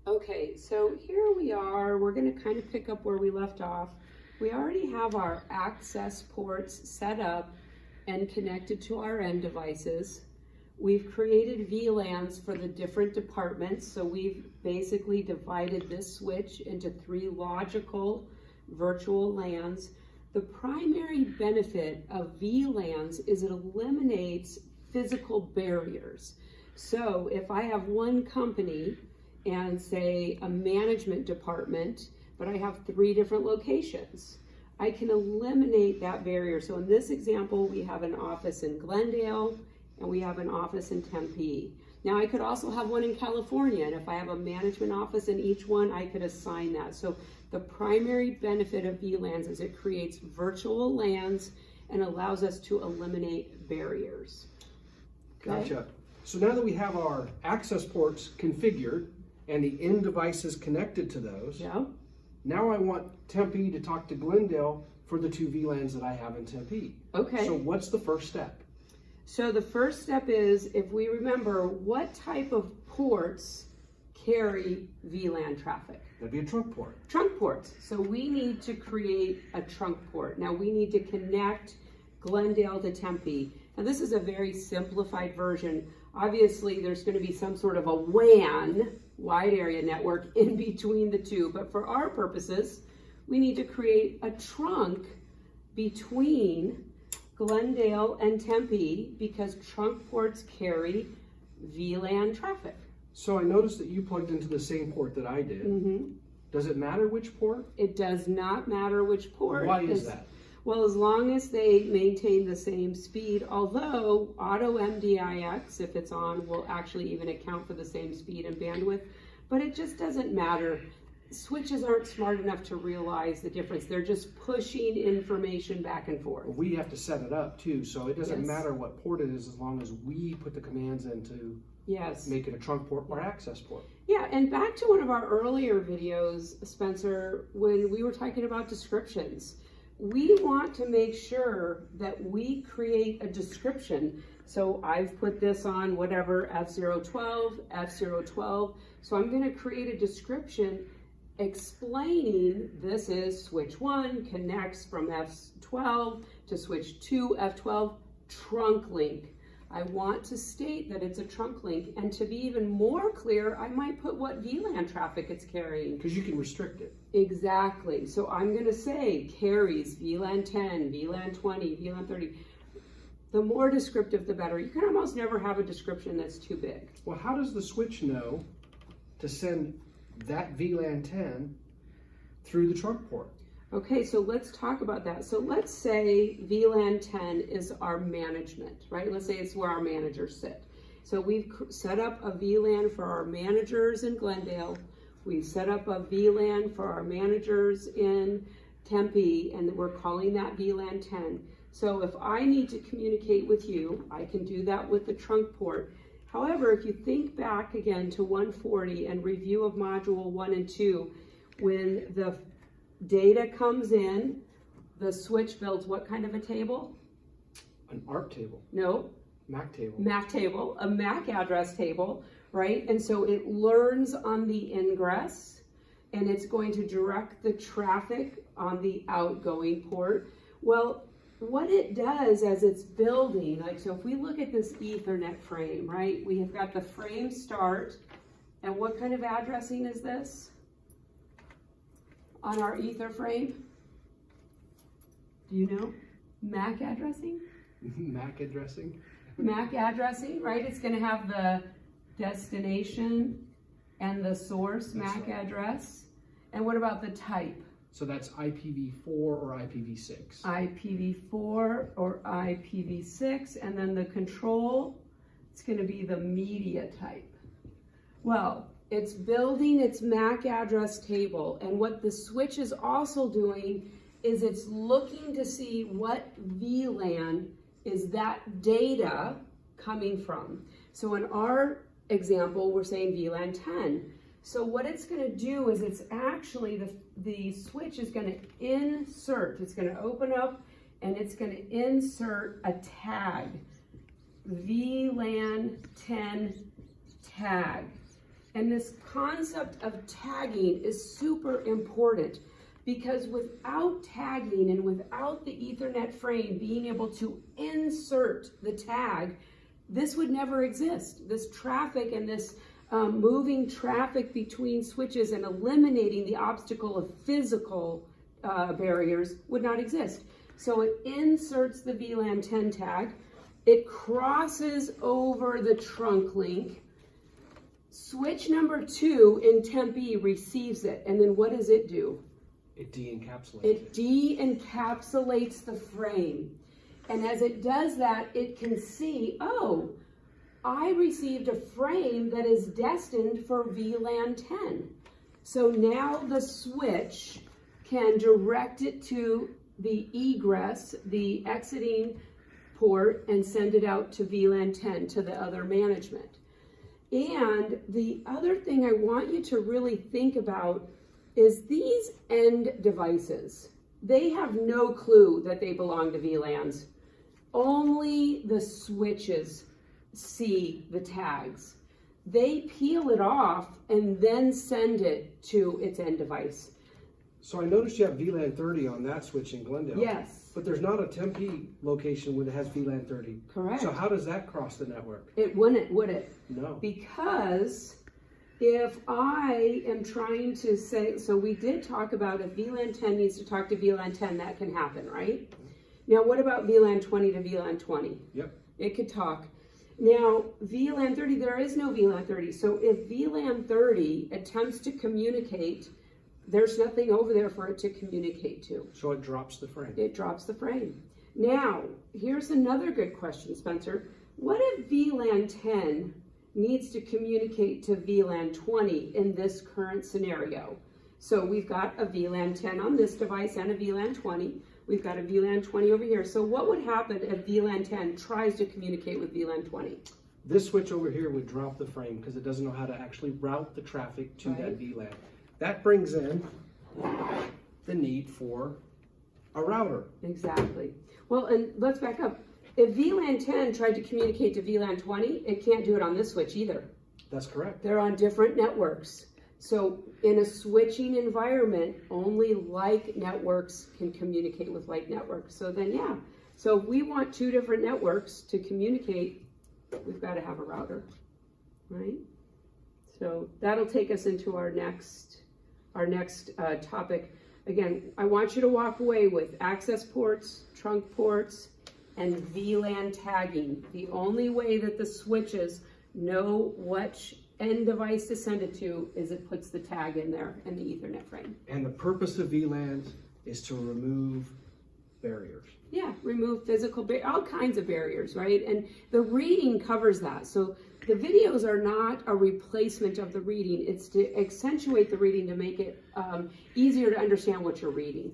Okay, so here we are. We're going to kind of pick up where we left off. We already have our access ports set up and connected to our end devices. We've created VLANs for the different departments. So we've basically divided this switch into 3 logical virtual LANs. The primary benefit of VLANs is it eliminates physical barriers. So if I have one company and say a management department, but I have 3 different locations, I can eliminate that barrier. So in this example, we have an office in Glendale and we have an office in Tempe. Now I could also have one in California, and if I have a management office in each one, I could assign that. So the primary benefit of VLANs is it creates virtual LANs and allows us to eliminate barriers. Okay? Gotcha. So now that we have our access ports configured and the end devices connected to those, Yeah. now I want Tempe to talk to Glendale for the 2 VLANs that I have in Tempe. Okay. So what's the first step? So the first step is, if we remember, what type of ports carry VLAN traffic? That'd be a trunk port. Trunk ports. So we need to create a trunk port. Now we need to connect Glendale to Tempe. Now this is a very simplified version. Obviously there's going to be some sort of a WAN, wide area network, in between the 2. But for our purposes, we need to create a trunk between Glendale and Tempe because trunk ports carry VLAN traffic. So I noticed that you plugged into the same port that I did. Mm-hmm. Does it matter which port? It does not matter which port. Why is that? Well, as long as they maintain the same speed, although auto MDIX, if it's on, will actually even account for the same speed and bandwidth, but it just doesn't matter. Switches aren't smart enough to realize the difference. They're just pushing information back and forth. We have to set it up too, so it doesn't Yes. matter what port it is as long as we put the commands in to Yes. make it a trunk port or access port. Yeah, and back to one of our earlier videos, Spencer, when we were talking about descriptions, we want to make sure that we create a description. So I've put this on whatever, F012, F012. So I'm going to create a description explaining this is switch 1 connects from F12 to switch 2, F12, trunk link. I want to state that it's a trunk link, and to be even more clear, I might put what VLAN traffic it's carrying. Because you can restrict it. Exactly. So I'm going to say carries VLAN 10, VLAN 20, VLAN 30. The more descriptive, the better. You can almost never have a description that's too big. Well, how does the switch know to send that VLAN 10 through the trunk port? Okay, so let's talk about that. So let's say VLAN 10 is our management, right? Let's say it's where our managers sit. So we've set up a VLAN for our managers in Glendale. We've set up a VLAN for our managers in Tempe, and we're calling that VLAN 10. So if I need to communicate with you, I can do that with the trunk port. However, if you think back again to 140 and review of module 1 and 2, when the data comes in, the switch builds what kind of a table? An ARP table. No. MAC table. MAC table, a MAC address table, right? And so it learns on the ingress, and it's going to direct the traffic on the outgoing port. Well, what it does as it's building, like, so if we look at this Ethernet frame, right? We have got the frame start, and what kind of addressing is this on our Ether frame? Do you know? MAC addressing? MAC addressing. MAC addressing, right? It's going to have the destination and the source MAC address. And what about the type? So that's IPv4 or IPv6. IPv4 or IPv6. And then the control, it's going to be the media type. Well, it's building its MAC address table. And what the switch is also doing is it's looking to see what VLAN is that data coming from. So in our example, we're saying VLAN 10. So what it's going to do is it's actually, the switch is going to insert, it's going to open up and it's going to insert a tag, VLAN 10 tag. And this concept of tagging is super important, because without tagging and without the Ethernet frame being able to insert the tag, this would never exist. This traffic and this moving traffic between switches and eliminating the obstacle of physical barriers would not exist. So it inserts the VLAN 10 tag, it crosses over the trunk link, switch number 2 in Tempe receives it, and then what does it do? It de-encapsulates. It de-encapsulates the frame. And as it does that, it can see, oh, I received a frame that is destined for VLAN 10. So now the switch can direct it to the egress, the exiting port, and send it out to VLAN 10, to the other management. And the other thing I want you to really think about is these end devices. They have no clue that they belong to VLANs. Only the switches see the tags. They peel it off and then send it to its end device. So I noticed you have VLAN 30 on that switch in Glendale. Yes. But there's not a Tempe location that has VLAN 30. Correct. So how does that cross the network? It wouldn't, would it? No. Because if I am trying to say, so we did talk about if VLAN 10 needs to talk to VLAN 10, that can happen, right? Now what about VLAN 20 to VLAN 20? Yep. It could talk. Now VLAN 30, there is no VLAN 30. So if VLAN 30 attempts to communicate, there's nothing over there for it to communicate to. So it drops the frame. It drops the frame. Now, here's another good question, Spencer. What if VLAN 10 needs to communicate to VLAN 20 in this current scenario? So we've got a VLAN 10 on this device and a VLAN 20. We've got a VLAN 20 over here. So what would happen if VLAN 10 tries to communicate with VLAN 20? This switch over here would drop the frame because it doesn't know how to actually route the traffic to Right. that VLAN. That brings in the need for a router. Exactly. Well, and let's back up. If VLAN 10 tried to communicate to VLAN 20, it can't do it on this switch either. That's correct. They're on different networks. So in a switching environment, only like networks can communicate with like networks. So then, yeah. So if we want two different networks to communicate, we've got to have a router, right? So that'll take us into our next topic. Again, I want you to walk away with access ports, trunk ports, and VLAN tagging. The only way that the switches know which end device to send it to is it puts the tag in there in the Ethernet frame. And the purpose of VLANs is to remove barriers. Yeah, remove physical, all kinds of barriers, right? And the reading covers that. So the videos are not a replacement of the reading. It's to accentuate the reading to make it easier to understand what you're reading.